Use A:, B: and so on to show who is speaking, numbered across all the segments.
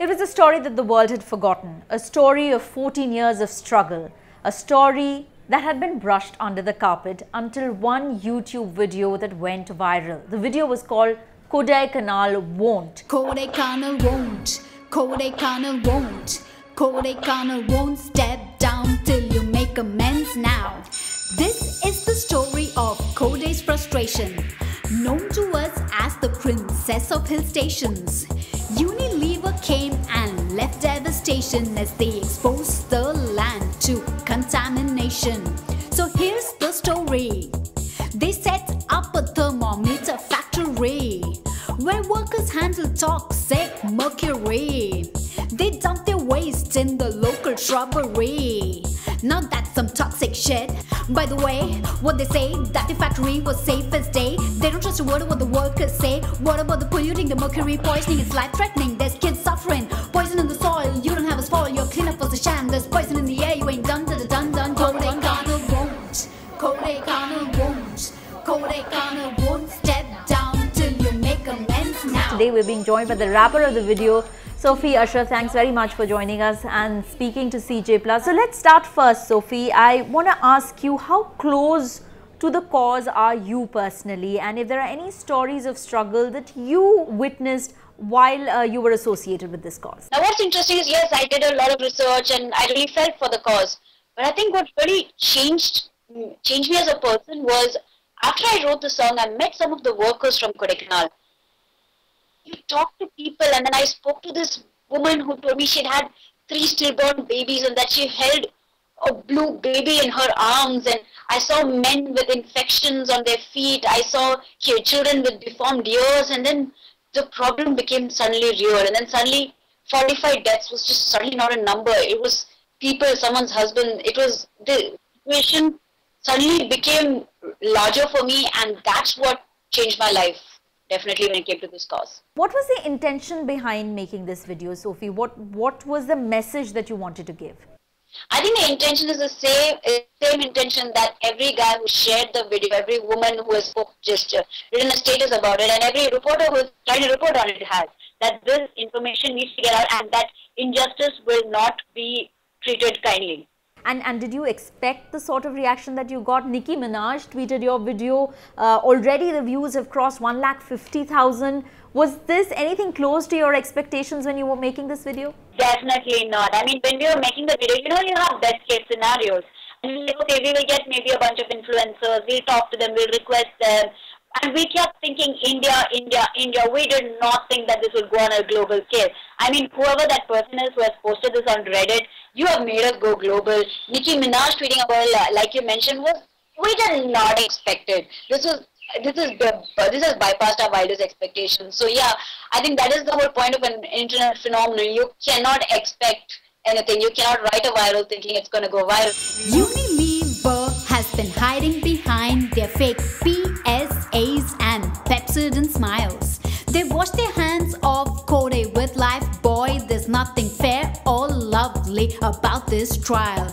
A: It was a story that the world had forgotten, a story of 14 years of struggle, a story that had been brushed under the carpet until one YouTube video that went viral. The video was called Kodaikanal Won't.
B: Kodaikanal won't, Kodaikanal won't, Kodaikanal won't step down till you make amends now. This is the story of Kodai's frustration, known to us as the princess of hill stations. Unilever came and left devastation as they exposed the land to contamination. So here's the story. They set up a thermometer factory where workers handle toxic mercury. They dump their waste in the local shrubbery. Now that's some toxic shit. By the way, what they say, that the factory was safe as day. They don't trust a word of what the workers say. What about the polluting, the mercury poisoning? It's life-threatening, there's kids suffering. Poison in the soil, you don't have a spoil. Your cleanup was a sham, there's poison in the air. You ain't done, done. Kodaikanal won't, Kodaikanal won't, Kodaikanal won't step down till you make amends now.
A: Today we're being joined by the rapper of the video, Sophia. Ashraf, thanks very much for joining us and speaking to CJ+. So let's start first, Sophie. I want to ask you, how close to the cause are you personally, and if there are any stories of struggle that you witnessed while you were associated with this cause?
C: Now what's interesting is, yes, I did a lot of research and I really felt for the cause. But I think what really changed me as a person was, after I wrote the song, I met some of the workers from Kodaikanal. You talk to people, and then I spoke to this woman who told me she'd had 3 stillborn babies and that she held a blue baby in her arms, and I saw men with infections on their feet. I saw children with deformed ears, and then the problem became suddenly real, and then suddenly 45 deaths was just suddenly not a number. It was people, someone's husband. It was, the situation suddenly became larger for me, and that's what changed my life, definitely, when it came to this cause.
A: What was the intention behind making this video, Sophie? What was the message that you wanted to give?
C: I think the intention is the same intention that every guy who shared the video, every woman who has just written a status about it, and every reporter who is trying to report on it has, that this information needs to get out and that injustice will not be treated kindly.
A: And did you expect the sort of reaction that you got? Nicki Minaj tweeted your video. Already the views have crossed 150,000. Was this anything close to your expectations when you were making this video?
C: Definitely not. I mean, when we were making the video, you have best case scenarios. And we like, okay, we will get maybe a bunch of influencers, we'll talk to them, we'll request them. And we kept thinking India, India, India. We did not think that this would go on a global scale. I mean, whoever that person is who has posted this on Reddit, you have made us go global. Nicki Minaj tweeting about it, like you mentioned, we did not expect it. This has bypassed our wildest expectations. So yeah, I think that is the whole point of an internet phenomenon. You cannot expect anything. You cannot write a viral thinking it's going to go viral.
B: Unilever has been hiding behind their fake PSAs and Pepsodent smiles. They wash their hands off Kodai with life. Boy, there's nothing fair or lovely about this trial.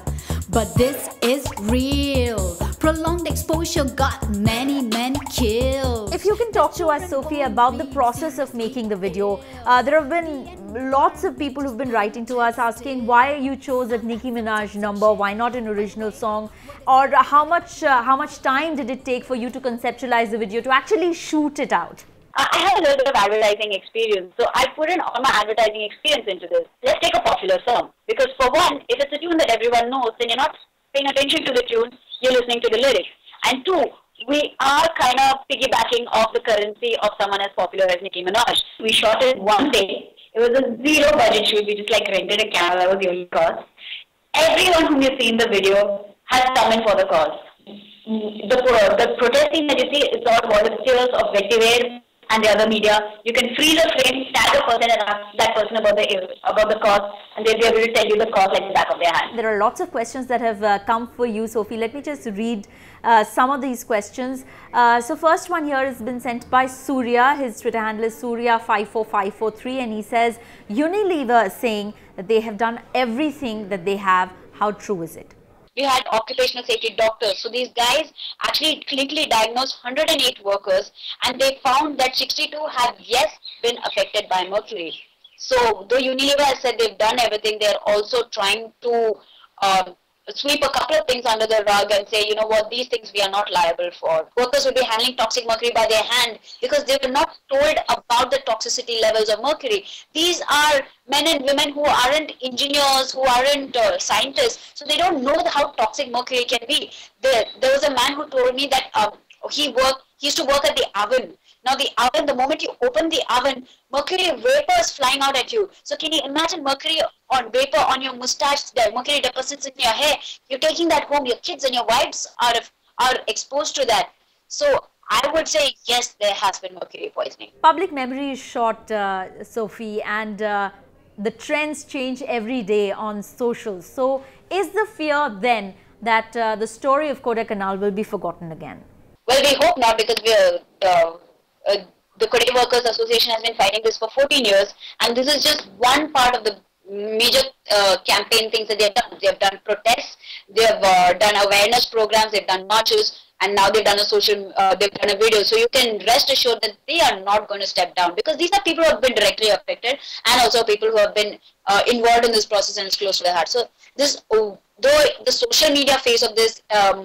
B: But this is real. Prolonged exposure got many men killed.
A: If you can talk to us, Sophie, about the process of making the video. There have been lots of people who've been writing to us asking why you chose that Nicki Minaj number, why not an original song, or how much time did it take for you to conceptualize the video, to actually shoot it out?
C: I have a little bit of advertising experience, so I put in all my advertising experience into this. Let's take a popular song, because for one, if it's a tune that everyone knows, then you're not paying attention to the tune, you're listening to the lyrics. And two, we are kind of piggybacking off the currency of someone as popular as Nicki Minaj. We shot it one day. It was a zero budget shoot. We just like rented a camera. That was the only cost. Everyone whom you see in the video has come in for the cause. The protesting that you see is all volunteers of Vetiver and the other media. You can freeze a frame, tag a person and ask that person about the cause, and they'll be able to tell you the cause like the back of their hand.
A: There are lots of questions that have come for you, Sophie. Let me just read some of these questions. So first one here has been sent by Surya. His Twitter handle is Surya54543, and he says, Unilever is saying that they have done everything that they have. How true is it?
C: We had occupational safety doctors. So these guys actually clinically diagnosed 108 workers, and they found that 62 have, yes, been affected by mercury. So though Unilever has said they've done everything, they're also trying to sweep a couple of things under the rug and say, you know what, these things we are not liable for. Workers will be handling toxic mercury by their hand because they were not told about the toxicity levels of mercury. These are men and women who aren't engineers, who aren't scientists, so they don't know how toxic mercury can be. There was a man who told me that he used to work at the oven. Now the oven, the moment you open the oven, mercury vapor is flying out at you. So can you imagine mercury on vapor on your mustache, the mercury deposits in your hair? You're taking that home, your kids and your wives are exposed to that. So I would say yes, there has been mercury poisoning.
A: Public memory is short, Sophie, and the trends change every day on socials. So is the fear then that the story of Kodaikanal will be forgotten again?
C: Well, we hope not, because the Kodai Workers Association has been fighting this for 14 years, and this is just one part of the major campaign things that they have done. They have done protests, they have done awareness programs, they've done marches, and now they've done they've done a video. So you can rest assured that they are not going to step down, because these are people who have been directly affected, and also people who have been involved in this process and it's close to their heart. So this, though the social media phase of this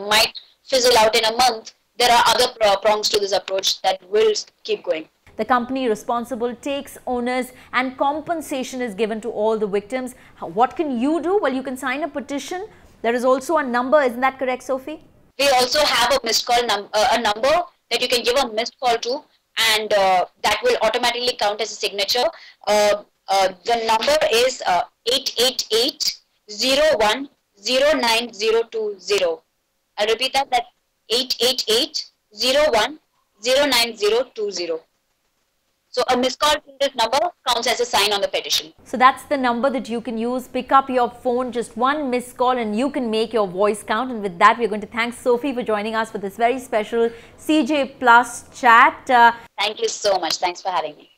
C: might fizzle out in a month, there are other prongs to this approach that will keep going.
A: The company responsible takes owners and compensation is given to all the victims. What can you do? Well, you can sign a petition. There is also a number. Isn't that correct, Sophie?
C: We also have a missed call number that you can give a missed call to, and that will automatically count as a signature. The number is 888-01-09020. I'll repeat that. That's 888-01-09020. So a missed call to this number counts as a sign on the petition.
A: So that's the number that you can use. Pick up your phone, just one missed call, and you can make your voice count. And with that, we're going to thank Sophie for joining us for this very special CJ Plus chat.
C: Thank you so much. Thanks for having me.